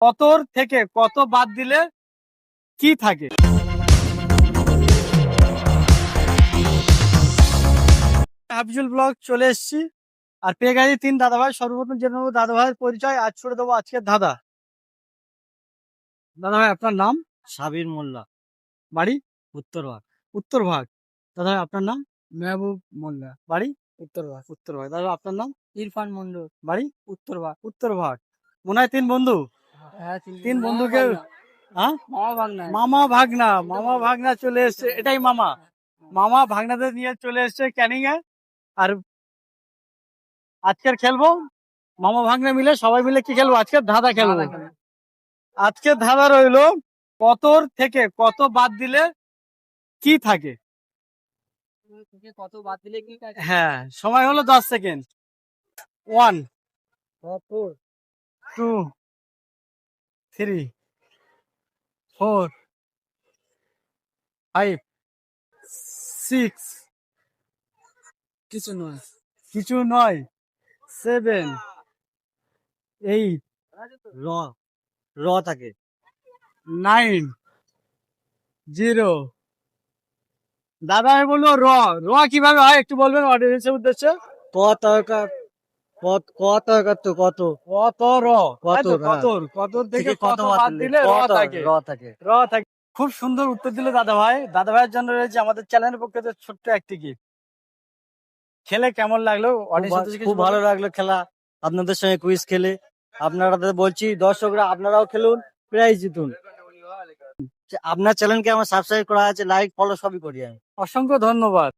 কতর থেকে কত বাদ দিলে কি থাকে? হাফিজুল ব্লগ চলে এসেছি আর পেয়ে গেছি তিন দাদা ভাই। সর্বপ্রথম জেনে নেবো দাদা ভাইয়ের পরিচয়। আজ ছুড়ে দেবো আজকে দাদা। দাদা ভাই আপনার নাম? সাবির মোল্লা, বাড়ি? উত্তরভাগ। উত্তরভাগ। দাদা ভাই আপনার নাম? মেহবুব মোল্লা, বাড়ি? উত্তরভাগ। উত্তরভাগ। দাদা ভাই আপনার নাম? ইরফান মন্ডল, বাড়ি? উত্তরভাগ। উত্তরভাগ। মনে হয় তিন বন্ধু। হ্যাঁ, তিন বন্ধুকে হ্যাঁ মামা ভাগনা। মামা ভাগনা চলে এসছে। এটাই মামা। মামা ভাগনাদের নিয়ে চলে এসছে ক্যানিং এ। আর আজকের খেলবো মামা ভাগনা মিলে, সবাই মিলে কি খেলবো? আজকে ধাঁধা খেলবো। আজকে ধাঁধা রইলো কতর থেকে কত বাদ দিলে কি থাকে? কত বাদ দিলে কি থাকে? হ্যাঁ, সময় হলো 10 সেকেন্ড। 1 2 3 4 5 6 কিছু নয়। কিছু নয় 7 8 র র থাকে। 9 0। দাদা আমি বলবো র। র কিভাবে হয় একটু বলবেন অডিয়েন্সের উদ্দেশ্যে? ক তরকা, ক তরকা তো কত। কত র। কতর, হ্যাঁ। কতর কতর থেকে থেকে কত বাদ দিলে র থাকে। র থাকে। র থাকে। খুব সুন্দর উত্তর দিল দাদা ভাই। দাদা ভাইয়ের জন্য রয়েছে আমাদের চ্যানেলের পক্ষে থেকে ছোট্ট একটি গিফট। খেলে কেমন লাগলো? খুব ভালো লাগলো খেলা, আপনাদের সঙ্গে কুইজ খেলে। আপনারা বলছি দর্শকরা আপনারাও খেলুন, প্রাইজ জিতুন। আপনার চ্যানেলকে আমার সাবস্ক্রাইব করা আছে, লাইক ফলো সবই করি আমি। অসংখ্য ধন্যবাদ।